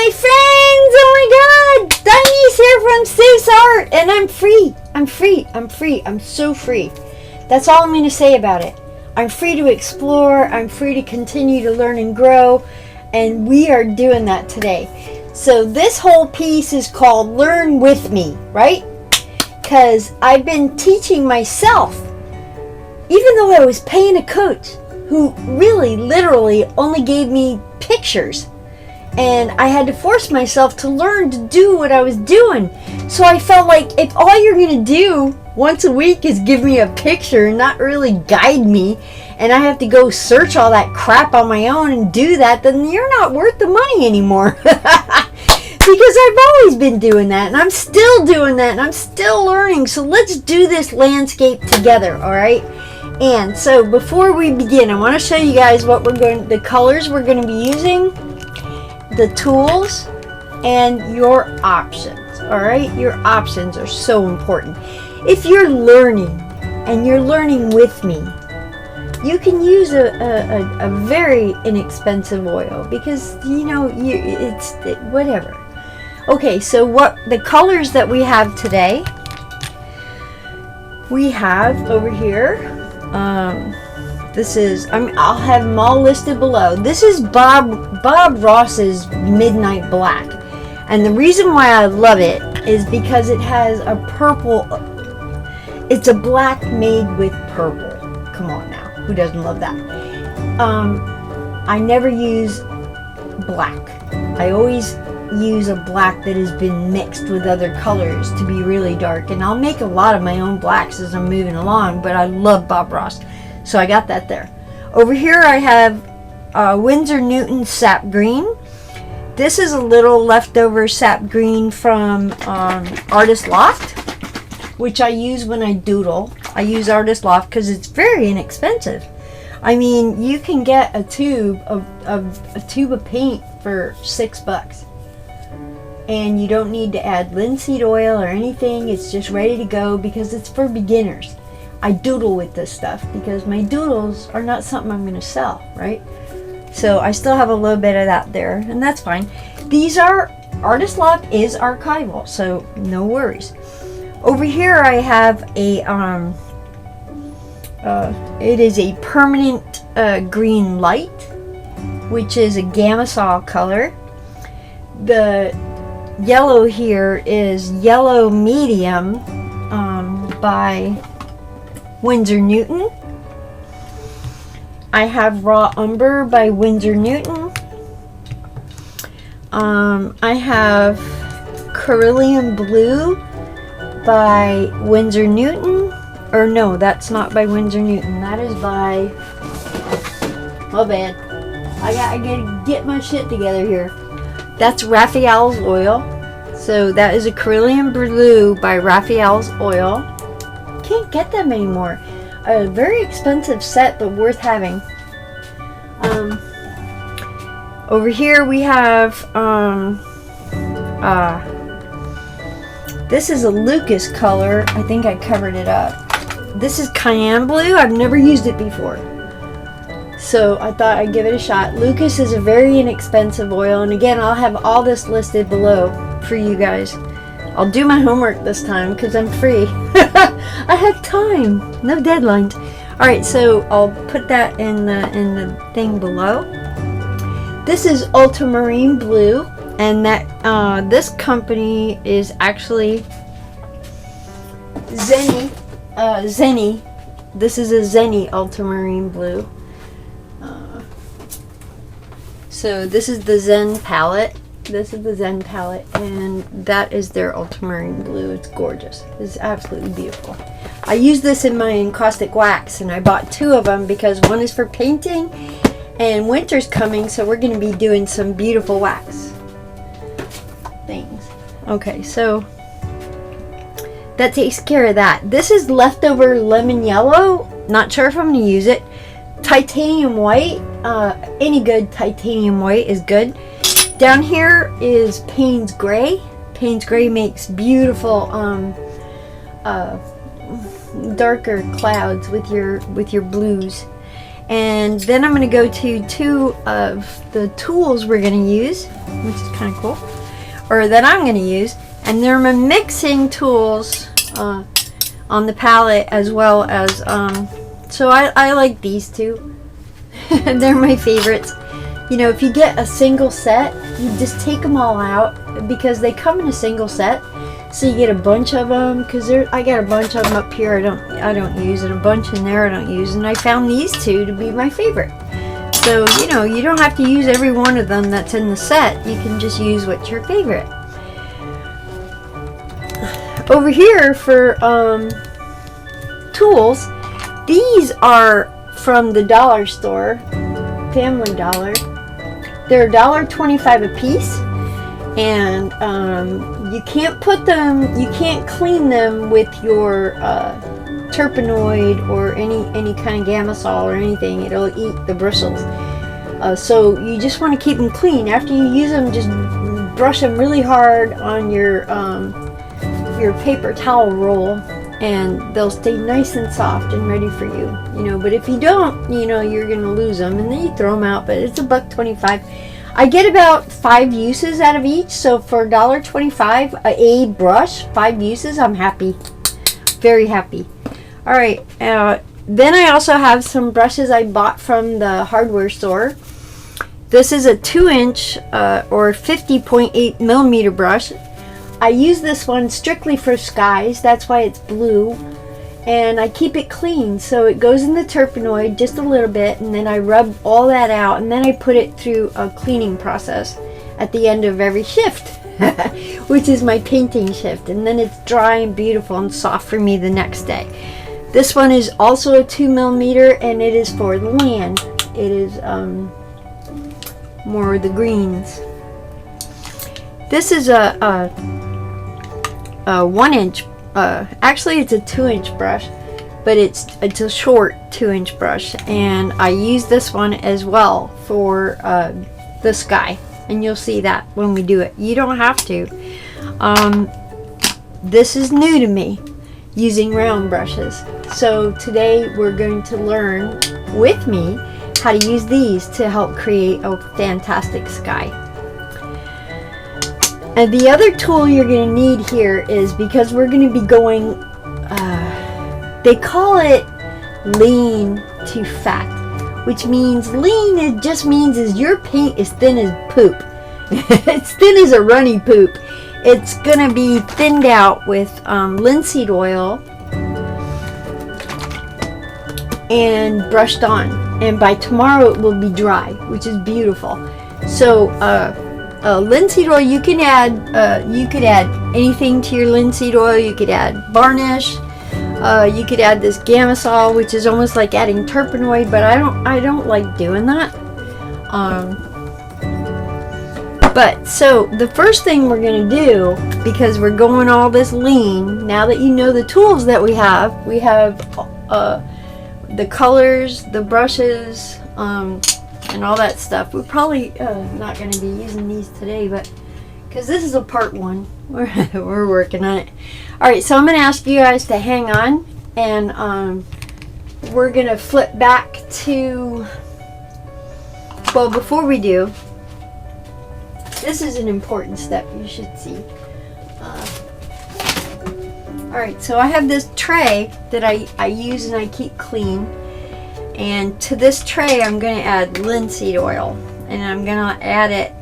my friends! Oh my god! Varnish here from Safe Art, and I'm free. I'm so free. That's all I'm going to say about it. I'm free to explore. I'm free to continue to learn and grow, and we are doing that today. So this whole piece is called Learn With Me, right? Because I've been teaching myself, even though I was paying a coach who really, literally only gave me pictures. And I had to force myself to learn to do what I was doing. So I felt like if all you're going to do once a week is give me a picture and not really guide me, and I have to go search all that crap on my own and do that, then you're not worth the money anymore. Because I've always been doing that, and I'm still doing that, and I'm still learning. So let's do this landscape together, all right? And so before we begin, I want to show you guys what the colors we're going to be using, the tools, and your options. All right, your options are so important. If you're learning and you're learning with me, you can use a very inexpensive oil because it's whatever. Okay, so what the colors that we have today? We have over here. This is, I'll have them all listed below. This is Bob Ross's Midnight Black. And the reason why I love it is because it has a purple, it's a black made with purple. Come on now, who doesn't love that? I never use black. I always use a black that has been mixed with other colors to be really dark. And I'll make a lot of my own blacks as I'm moving along, but I love Bob Ross. So I got that there. Over here I have Winsor Newton Sap Green. This is a little leftover sap green from Artist Loft, which I use when I doodle. I use Artist Loft because it's very inexpensive. I mean, you can get a tube of paint for $6. And you don't need to add linseed oil or anything. It's just ready to go because it's for beginners. I doodle with this stuff because my doodles are not something I'm going to sell, right? So I still have a little bit of that there, and that's fine. These are, Artist Loft is archival, so no worries. Over here I have a, it is a permanent green light, which is a Gamasol color. The yellow here is Yellow Medium by Winsor Newton. I have Raw Umber by Winsor Newton. I have Cerulean Blue by Winsor Newton. Or no, that's not by Winsor Newton. That is by, oh bad. I gotta get my shit together here. That's Raphael's oil. So that is a Cerulean Blue by Raphael's oil. Can't get them anymore. A very expensive set, but worth having. Over here we have this is a Lucas color. I think I covered it up. This is Cayenne Blue. I've never used it before, so I thought I'd give it a shot. Lucas is a very inexpensive oil, and again, I'll have all this listed below for you guys. I'll do my homework this time because I'm free. I have time, no deadlines. All right, so I'll put that in the thing below. This is Ultramarine Blue, and that this company is actually Zenny. This is a Zenny Ultramarine Blue. So this is the Zen palette. This is the Zen palette, and that is their Ultramarine Blue. It's gorgeous. It's absolutely beautiful. I use this in my encaustic wax, and I bought 2 of them because one is for painting, and winter's coming, so we're going to be doing some beautiful wax things. Okay, so that takes care of that. This is leftover lemon yellow. Not sure if I'm going to use it. Titanium white. Any good titanium white is good. Down here is Payne's Gray. Payne's Gray makes beautiful darker clouds with your blues. And then I'm going to go to two of the tools we're going to use, which is kind of cool, or that I'm going to use. And they're my mixing tools on the palette, as well as, so I like these two. They're my favorites. You know, if you get a single set, you just take them all out, because they come in a single set. So you get a bunch of them, because I got a bunch of them up here I don't use, and a bunch in there I don't use, and I found these two to be my favorite. So, you know, you don't have to use every one of them that's in the set. You can just use what's your favorite. Over here for tools, these are from the dollar store, Family Dollar. They're $1.25 a piece, and you can't put them, you can't clean them with your terpenoid or any kind of Gamasol or anything. It'll eat the bristles. So you just want to keep them clean. After you use them, just brush them really hard on your paper towel roll, and they'll stay nice and soft and ready for you. You know, but if you don't, you know, you're gonna lose them, and then you throw them out. But it's $1.25. I get about 5 uses out of each, so for $1.25 a brush, 5 uses, I'm happy, very happy. All right, then I also have some brushes I bought from the hardware store. This is a 2-inch or 50.8 millimeter brush. I use this one strictly for skies, that's why it's blue, and I keep it clean, so it goes in the terpenoid just a little bit, and then I rub all that out, and then I put it through a cleaning process at the end of every shift, which is my painting shift, and then it's dry and beautiful and soft for me the next day. This one is also a 2 millimeter, and it is for land. It is more the greens. This is a 1-inch, actually it's a 2-inch brush, but it's a short 2-inch brush, and I use this one as well for the sky, and you'll see that when we do it. You don't have to. This is new to me, using round brushes. So today we're going to learn with me how to use these to help create a fantastic sky. And the other tool you're going to need here is, because we're going to be going, they call it lean to fat, which means lean, it just means is your paint is thin as poop. It's thin as a runny poop. It's going to be thinned out with linseed oil and brushed on. And by tomorrow it will be dry, which is beautiful. So, linseed oil, you can add, you could add anything to your linseed oil. You could add Varnish. You could add this Gamasol, which is almost like adding terpenoid, but I don't like doing that. But so the first thing we're gonna do, because we're going all this lean, now that you know the tools that we have the colors, the brushes, and all that stuff. We're probably not going to be using these today, but because this is a part 1, we're working on it. All right, so I'm going to ask you guys to hang on, and we're going to flip back to, well, before we do, this is an important step you should see. All right, so I have this tray that I use and I keep clean. And to this tray, I'm going to add linseed oil, and I'm going to add it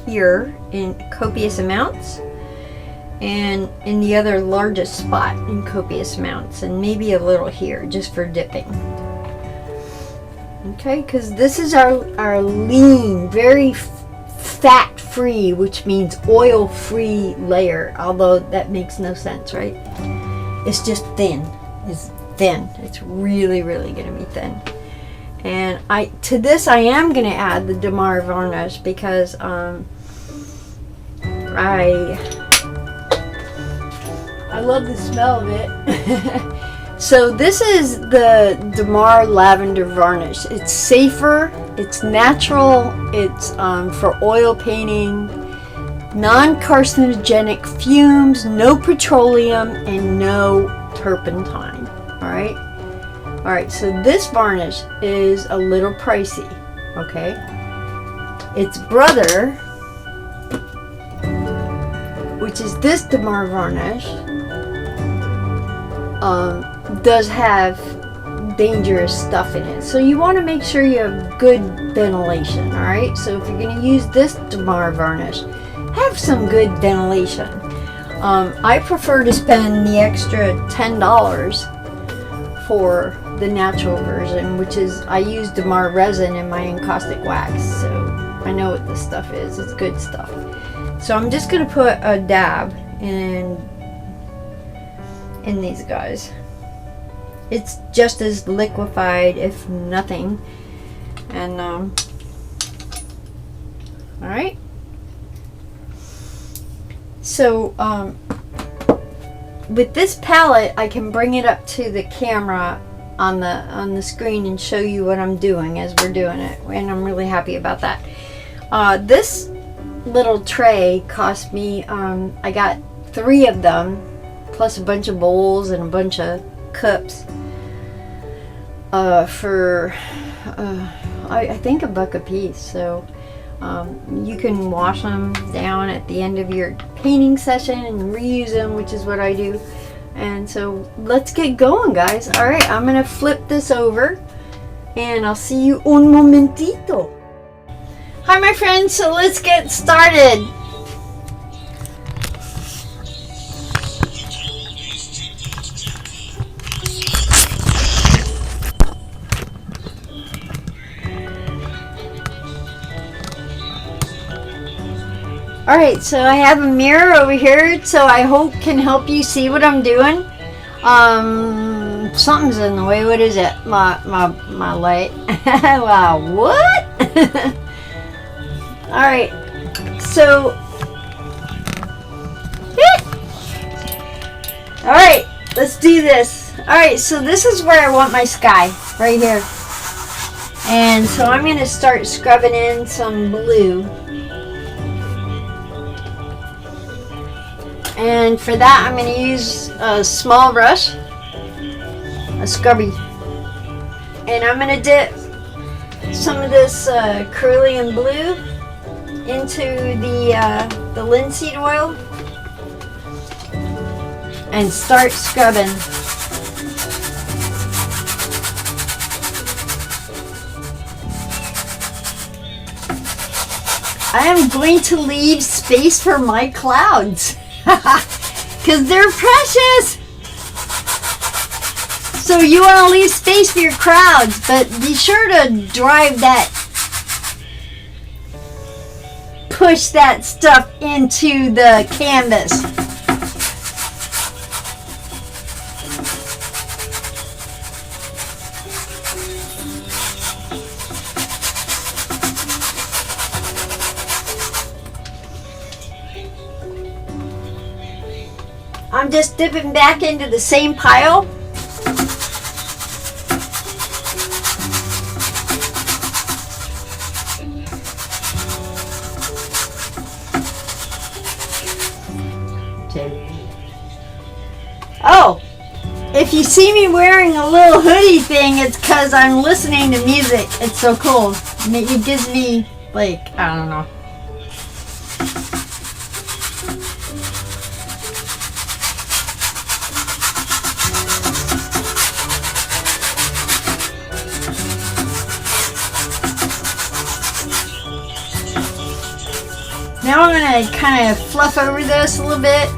here in copious amounts, and in the other largest spot in copious amounts, and maybe a little here just for dipping. Okay, because this is our lean, very fat-free, which means oil-free layer, although that makes no sense, right? It's just thin. It's thin. It's really, really going to be thin. And to this I am going to add the Damar varnish, because I love the smell of it. So this is the Damar lavender varnish. It's safer, it's natural, it's for oil painting, non-carcinogenic fumes, no petroleum, and no turpentine. All Alright, so this varnish is a little pricey, okay? Its brother, which is this Damar varnish, does have dangerous stuff in it. So you want to make sure you have good ventilation, alright? So if you're going to use this Damar varnish, have some good ventilation. I prefer to spend the extra $10 for the natural version, which is, I use Damar resin in my encaustic wax, so I know what this stuff is. It's good stuff. So I'm just going to put a dab in these guys. It's just as liquefied, if nothing. And alright. So with this palette, I can bring it up to the camera on the screen and show you what I'm doing as we're doing it, and I'm really happy about that. This little tray cost me, I got 3 of them plus a bunch of bowls and a bunch of cups for I think $1 a piece. So you can wash them down at the end of your painting session and reuse them, which is what I do. And so let's get going, guys. All right, I'm gonna flip this over and I'll see you un momentito. Hi my friends, so let's get started. Alright, so I have a mirror over here, so I hope can help you see what I'm doing. Something's in the way. What is it? My light. Wow, what? Alright, so alright, let's do this. Alright, so this is where I want my sky, right here. And so I'm going to start scrubbing in some blue. And for that, I'm going to use a small brush, a scrubby. And I'm going to dip some of this cerulean blue into the linseed oil and start scrubbing. I am going to leave space for my clouds. Because they're precious. So you want to leave space for your crowds, but be sure to drive that, push that stuff into the canvas. I'm just dipping back into the same pile. Oh, if you see me wearing a little hoodie thing, it's because I'm listening to music. It's so cool. It gives me, like, I don't know. Now I'm going to kind of fluff over this a little bit.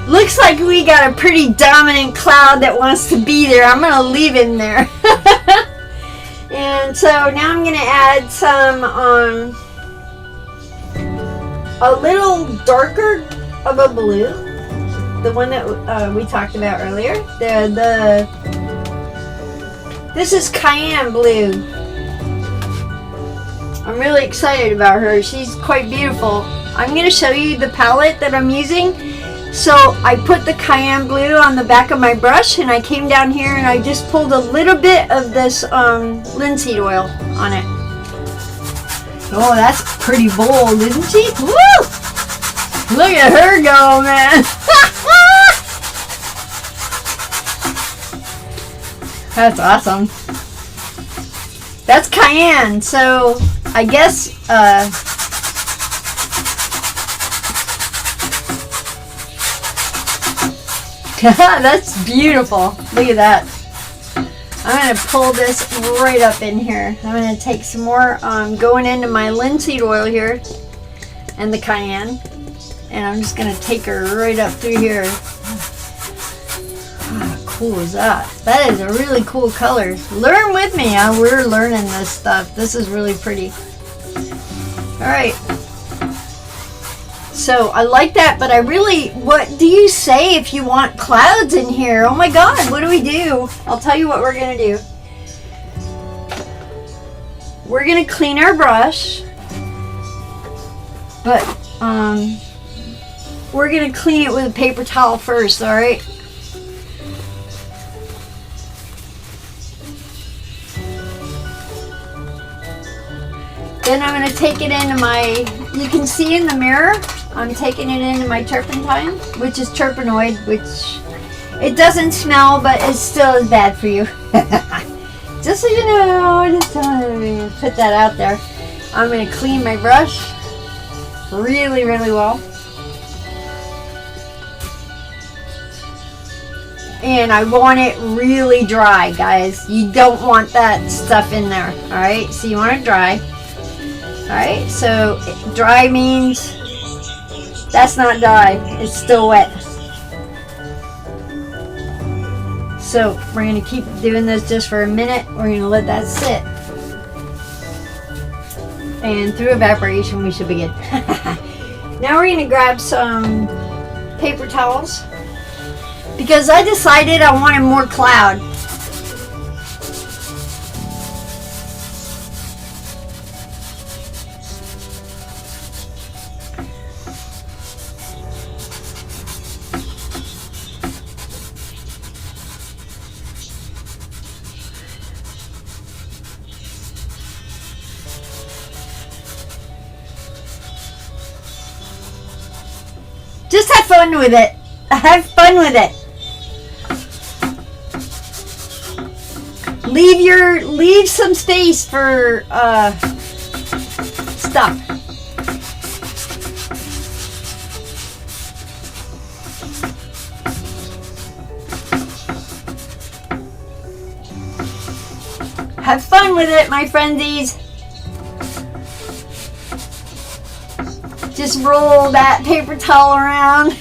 Looks like we got a pretty dominant cloud that wants to be there. I'm going to leave him there. And so now I'm going to add some a little darker of a blue. The one that we talked about earlier. This is cayenne blue. I'm really excited about her. She's quite beautiful. I'm going to show you the palette that I'm using. So I put the cayenne blue on the back of my brush and I came down here and I just pulled a little bit of this linseed oil on it. Oh, that's pretty bold, isn't she? Woo! Look at her go, man. That's awesome. That's cayenne, so I guess that's beautiful. Look at that. I'm going to pull this right up in here. I'm going to take some more going into my linseed oil here and the cayenne. And I'm just going to take her right up through here. How cool is that? That is a really cool color. Learn with me. We're learning this stuff. This is really pretty. Alright. So I like that, but I really, what do you say if you want clouds in here? Oh my god, what do we do? I'll tell you what we're going to do. We're going to clean our brush. But, we're going to clean it with a paper towel first, alright? Then I'm going to take it into my, you can see in the mirror, I'm taking it into my turpentine, which is terpenoid, which it doesn't smell, but it still is bad for you. Just so you know, just put that out there. I'm going to clean my brush really, really well. And I want it really dry, guys. You don't want that stuff in there, alright? So you want it dry. Alright, so dry means that's not dry, it's still wet. So we're going to keep doing this just for a minute. We're going to let that sit. And through evaporation we should be good. Now we're going to grab some paper towels. Because I decided I wanted more cloud. Just have fun with it. Have fun with it. Leave some space for stuff. Have fun with it, my friendies. Just roll that paper towel around.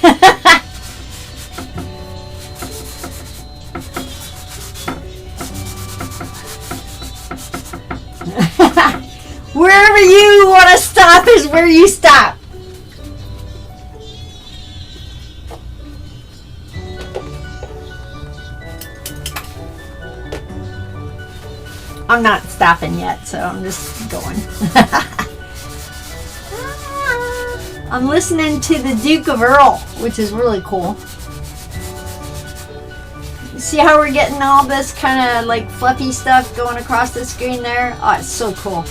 Wherever you want to stop is where you stop. I'm not stopping yet, so I'm just going. I'm listening to the Duke of Earl, which is really cool. See how we're getting all this kind of like fluffy stuff going across the screen there? Oh, it's so cool.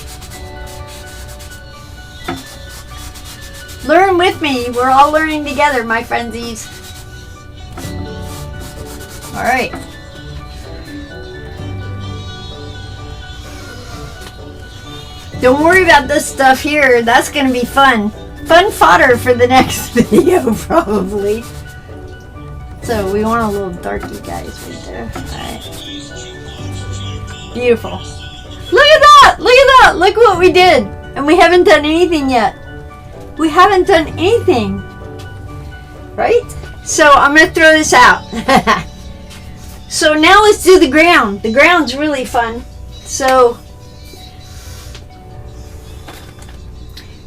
Learn with me. We're all learning together, my friendsies. Alright. Don't worry about this stuff here. That's going to be fun. Fun fodder for the next video, probably. So we want a little darky guys right there. Alright. Beautiful. Look at that! Look at that! Look what we did! And we haven't done anything yet. We haven't done anything. Right? So I'm going to throw this out. So now let's do the ground. The ground's really fun. So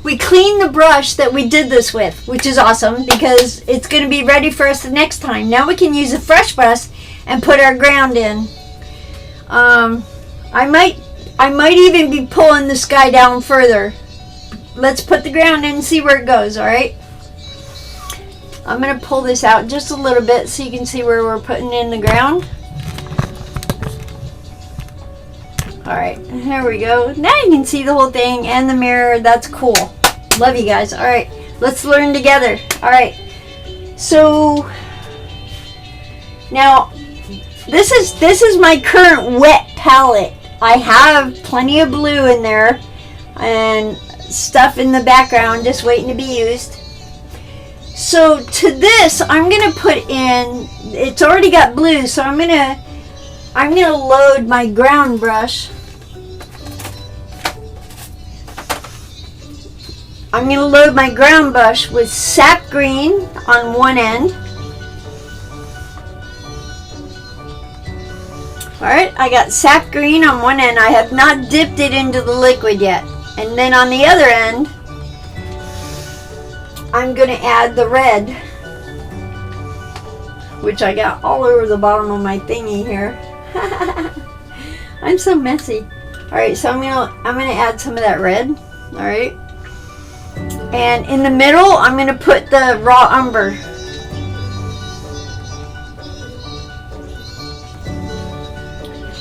we cleaned the brush that we did this with, which is awesome because it's going to be ready for us the next time. Now we can use a fresh brush and put our ground in. I might even be pulling this guy down further. Let's put the ground in and see where it goes, alright? I'm going to pull this out just a little bit so you can see where we're putting in the ground. Alright, here we go. Now you can see the whole thing and the mirror. That's cool. Love you guys. Alright, Let's learn together. All right. So now this is my current wet palette. I have plenty of blue in there and stuff in the background just waiting to be used. So to this, I'm gonna put in. It's already got blue, so I'm gonna load my ground brush. I'm going to load my ground brush with sap green on one end. Alright, I got sap green on one end. I have not dipped it into the liquid yet. And then on the other end, I'm going to add the red, which I got all over the bottom of my thingy here. I'm so messy. Alright, so I'm gonna add some of that red. Alright. And in the middle, I'm going to put the raw umber.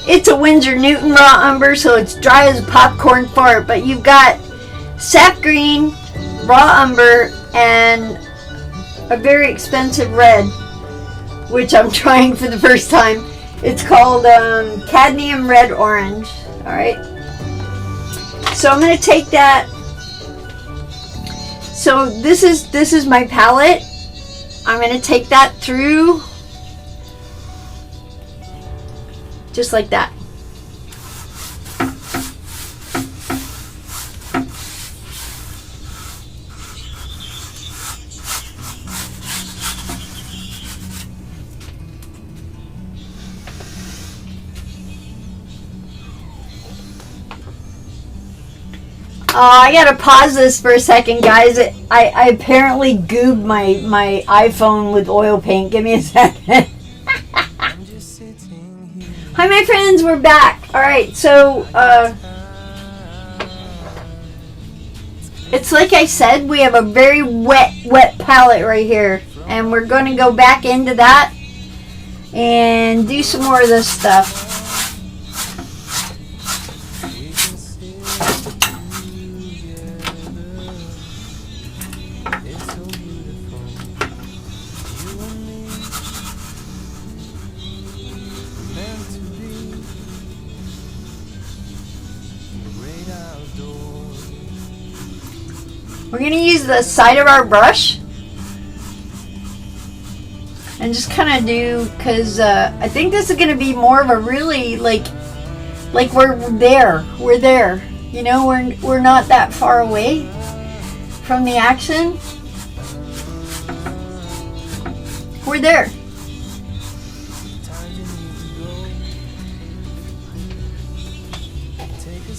It's a Winsor Newton raw umber, so it's dry as a popcorn fart. But you've got sap green, raw umber, and a very expensive red, which I'm trying for the first time. It's called cadmium red orange. Alright. So I'm going to take that. So this is my palette. I'm going to take that through just like that. I gotta pause this for a second, guys. I apparently goobed my iPhone with oil paint. Give me a second. Hi, my friends. We're back. All right. So, it's like I said, we have a very wet palette right here, and we're going to go back into that and do some more of this stuff. We're going to use the side of our brush and just kind of do, because I think this is going to be more of a really like we're there, you know, we're not that far away from the action. We're there.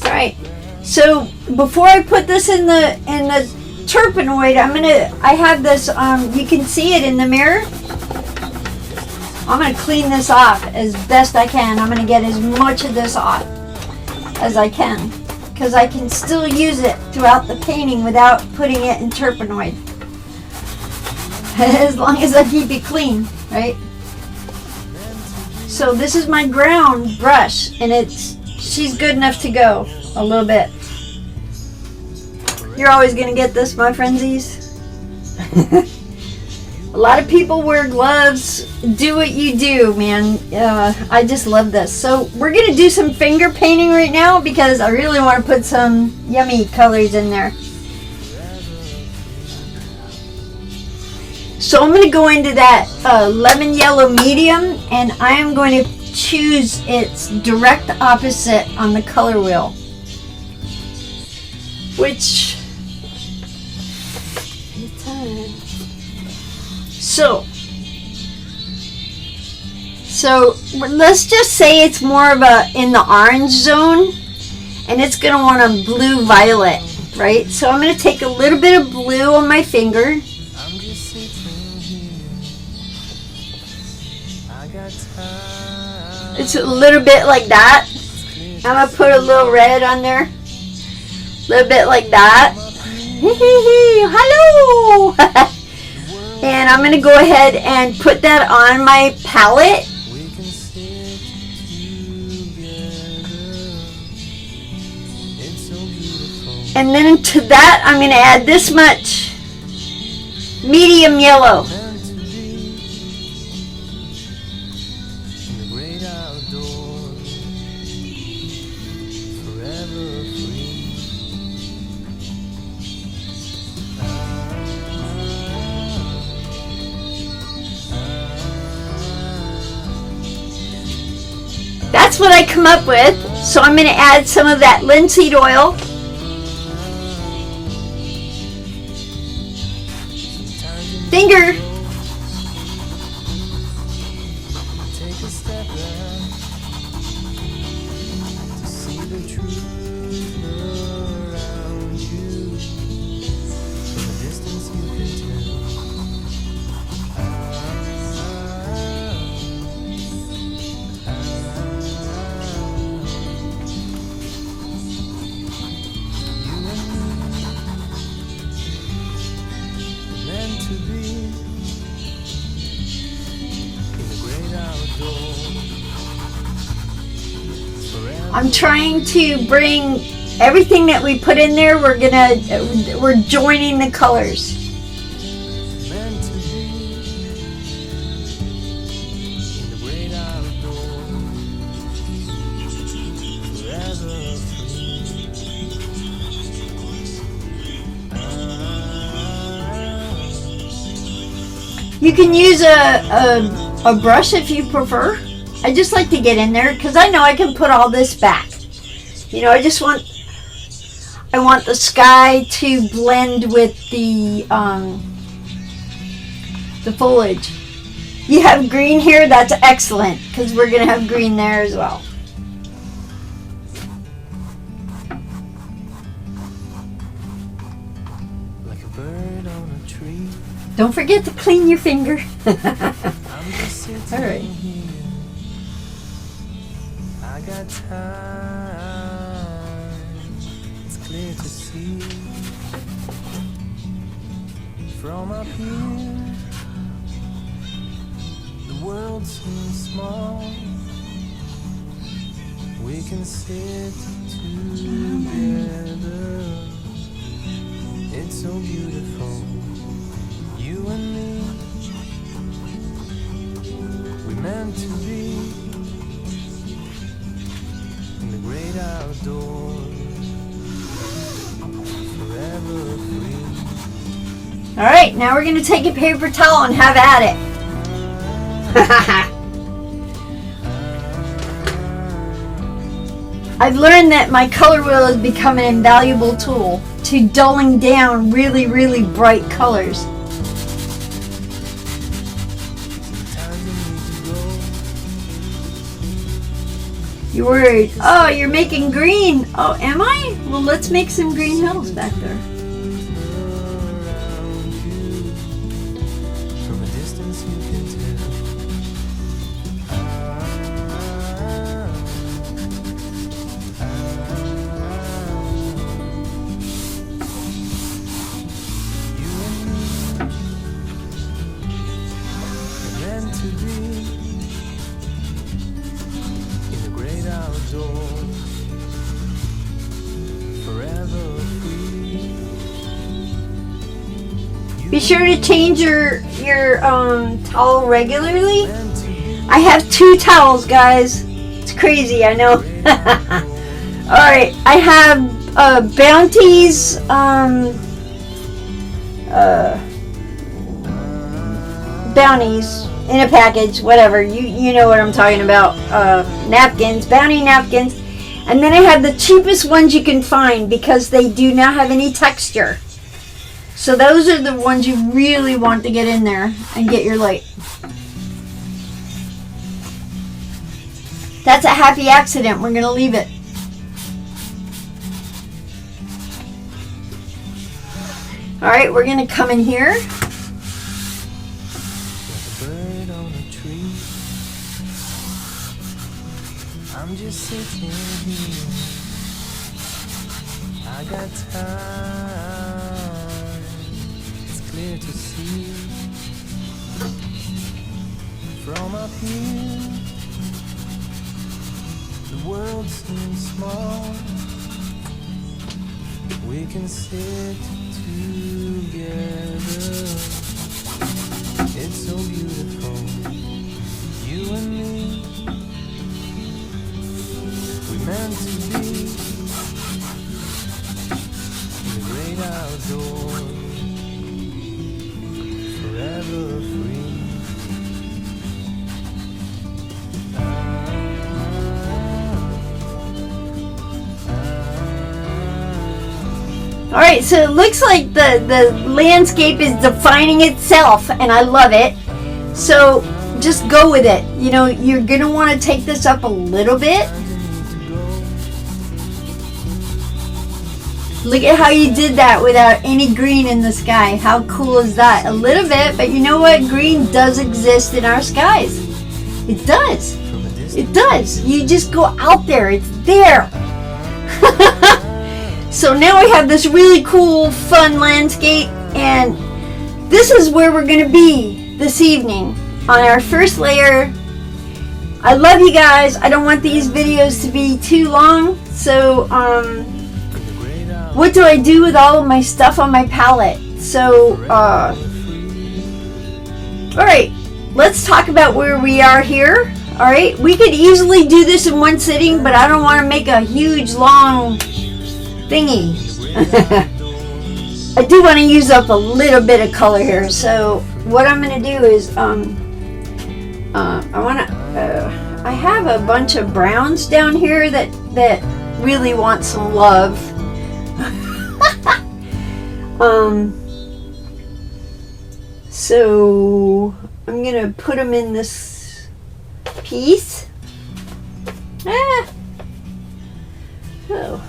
All right. So before I put this in the turpenoid, I have this, you can see it in the mirror. I'm going to clean this off as best I can. I'm going to get as much of this off as I can, because I can still use it throughout the painting without putting it in turpenoid. As long as I keep it clean, right? So this is my ground brush, and she's good enough to go a little bit. You're always going to get this, my frenzies. A lot of people wear gloves. Do what you do, man. I just love this. So we're going to do some finger painting right now because I really want to put some yummy colors in there. So I'm going to go into that lemon yellow medium, and I am going to choose its direct opposite on the color wheel. Which... So let's just say it's more of a in the orange zone, and it's going to want a blue violet, right? So I'm going to take a little bit of blue on my finger. It's a little bit like that. I'm going to put a little red on there. A little bit like that. Hello! And I'm going to go ahead and put that on my palette. And then to that, I'm going to add this much medium yellow. That's what I come up with. So I'm going to add some of that linseed oil. Finger. Take a step back to see the truth around you. From a distance you can tell. Meant to be in the great outdoors. I'm trying to bring everything that we put in there. We're joining the colors. Meant to be in the great outdoors. Forever You can use a brush if you prefer. I just like to get in there because I know I can put all this back. You know, I want the sky to blend with the foliage. You have green here, that's excellent because we're gonna have green there as well. like a bird on a tree. Don't forget to clean your finger. I'm just sitting All right. here. I got time. It's clear to see from up here. The world seems small. We can sit together. It's so beautiful. You and me, we meant to be in the great outdoors, forever free. All right, now we're gonna take a paper towel and have at it. I've learned that my color wheel has become an invaluable tool to dulling down really, really bright colors. You're worried. Oh, you're making green. Oh, am I? Well, let's make some green hills back there. From a distance you can You and me are meant to be in the great outdoors, forever free. Be sure to change your towel regularly. Meant to be I have 2 towels, guys. It's crazy, I know. All right, I have Bounty's bounties in a package, whatever. You know what I'm talking about. Napkins, Bounty napkins. And then I have the cheapest ones you can find because they do not have any texture. So those are the ones you really want to get in there and get your light. That's a happy accident. We're going to leave it. All right, we're going to come in here. like a bird on a tree. I'm just sitting here. I got time. It's clear to see from up here. The world seems small. We can sit together. It's so beautiful. You and me, we meant to be in the great outdoors, forever free. Alright, so it looks like the landscape is defining itself, and I love it. So just go with it. You know, you're going to want to take this up a little bit. Look at how you did that without any green in the sky. How cool is that? A little bit, but you know what? Green does exist in our skies. It does. It does. You just go out there. It's there. So now we have this really cool, fun landscape, and this is where we're going to be this evening on our first layer. I love you guys. I don't want these videos to be too long, so what do I do with all of my stuff on my palette? So, alright, let's talk about where we are here. Alright, we could easily do this in one sitting, but I don't want to make a huge, long thingy. I do want to use up a little bit of color here, so what I'm going to do is I have a bunch of browns down here that really want some love. So I'm going to put them in this piece. Oh.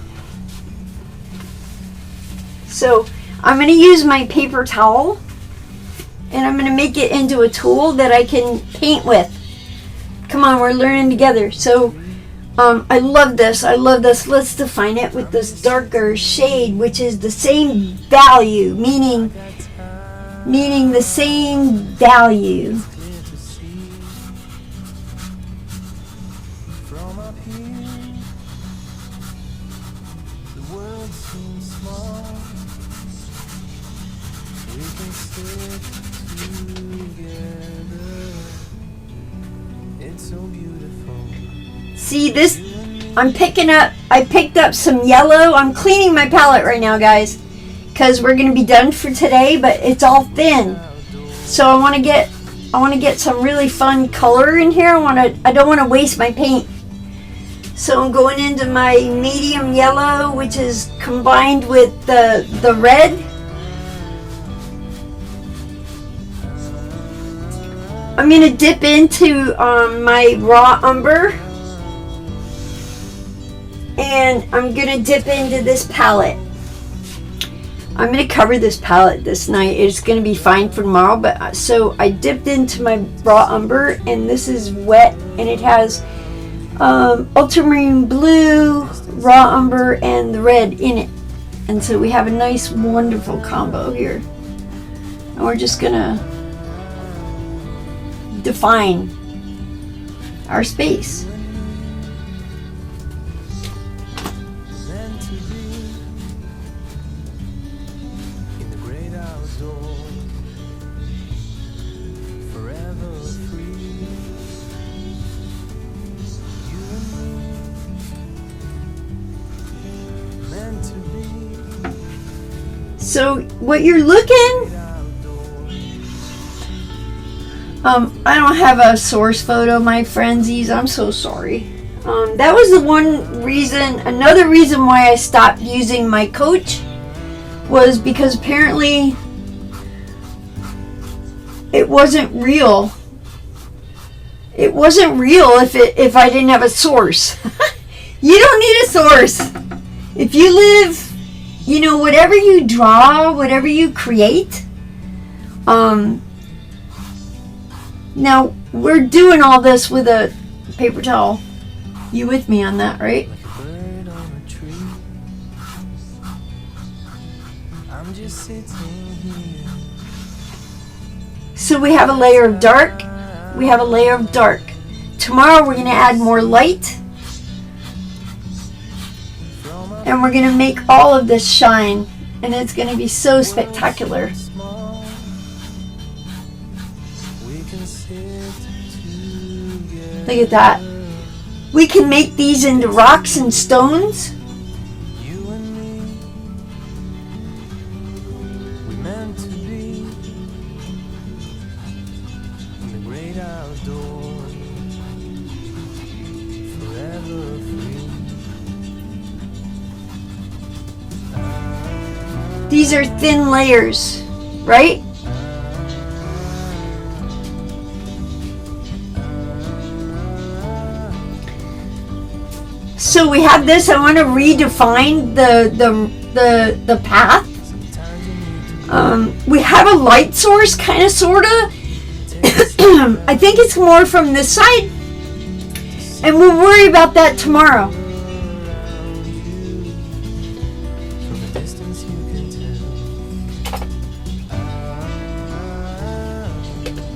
So I'm going to use my paper towel, and I'm going to make it into a tool that I can paint with. Come on, we're learning together. So I love this. I love this. Let's define it with this darker shade, which is the same value, meaning the same value. From up here, the world seems small. We can stick together. It's so beautiful. See this? I picked up some yellow. I'm cleaning my palette right now, guys, because we're going to be done for today, but it's all thin. So I want to get some really fun color in here. I don't want to waste my paint. So I'm going into my medium yellow, which is combined with the red. I'm going to dip into my raw umber, and I'm going to dip into this palette. I'm going to cover this palette this night. It's going to be fine for tomorrow, but so I dipped into my raw umber, and this is wet, and it has ultramarine blue, raw umber, and the red in it. And so we have a nice, wonderful combo here. And we're just going to define our space. Meant to be in the great outdoors, forever free. You and me, meant to be So what you're looking, I don't have a source photo, my friendsies. I'm so sorry. That was the one reason, another reason why I stopped using my Coach was because apparently it wasn't real. It wasn't real if I didn't have a source. You don't need a source. If you live, you know, whatever you draw, whatever you create, now, we're doing all this with a paper towel. You with me on that, right? like a bird on a tree. I'm just sitting here. So we have a layer of dark. We have a layer of dark. Tomorrow we're going to add more light. And we're going to make all of this shine. And it's going to be so spectacular. Look at that. We can make these into rocks and stones. You and me, we meant to be in the great outdoors, forever free. These are thin layers, right? So we have this. I want to redefine the path. We have a light source, kind of, sort of. I think it's more from this side, and we'll worry about that tomorrow.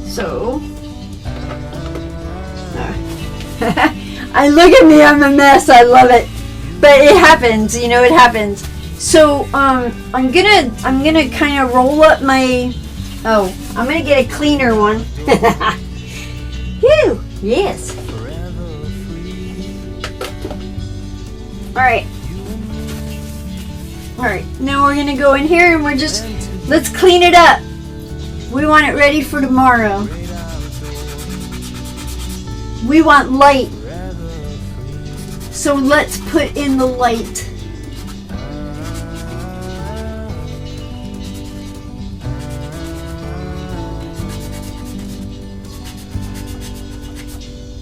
So, I look at me, I'm a mess. I love it, but it happens. You know, it happens. So, I'm gonna kind of roll up my. Oh, I'm gonna get a cleaner one. Phew, yes. All right. All right. Now we're gonna go in here and let's clean it up. We want it ready for tomorrow. We want light. So let's put in the light.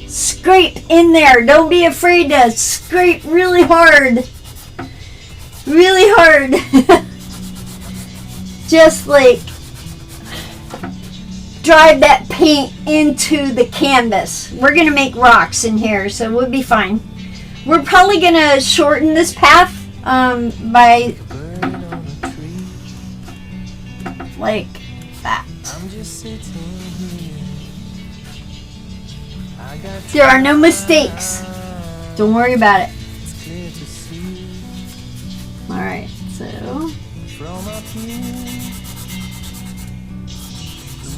Scrape in there. Don't be afraid to scrape really hard. Really hard. Just like drive that paint into the canvas. We're going to make rocks in here, so we'll be fine. We're probably going to shorten this path by like that. There are no mistakes. Don't worry about it. Alright, so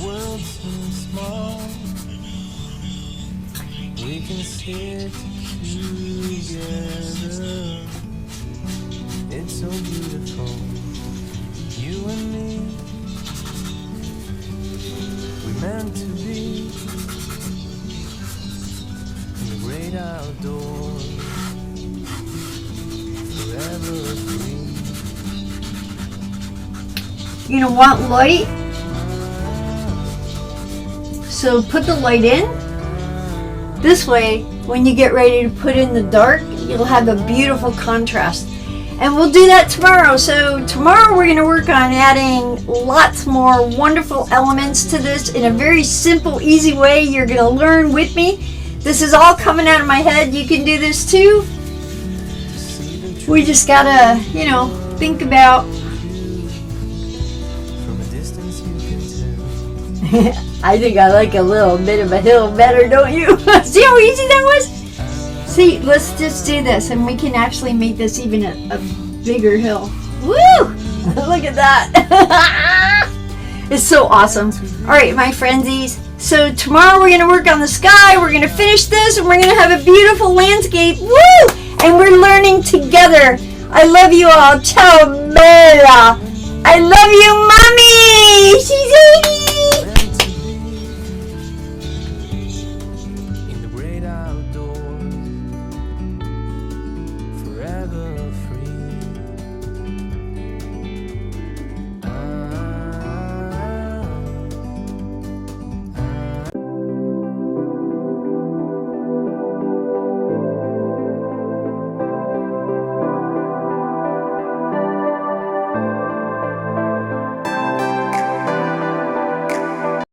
The world seems small. We can sit together. It's so beautiful. You and me, we meant to be in the great outdoors, forever free. you're going to want light. So put the light in. This way, when you get ready to put in the dark, you'll have a beautiful contrast. And we'll do that tomorrow. So tomorrow we're going to work on adding lots more wonderful elements to this in a very simple, easy way. You're going to learn with me. This is all coming out of my head. You can do this too. We just got to, think about. From a distance you can tell. I think I like a little bit of a hill better, don't you? See how easy that was? See, let's just do this, and we can actually make this even a bigger hill. Woo! Look at that. It's so awesome. All right, my friendsies. So tomorrow we're going to work on the sky. We're going to finish this, and we're going to have a beautiful landscape. Woo! And we're learning together. I love you all. Ciao, bella. I love you, Mommy. She's 80.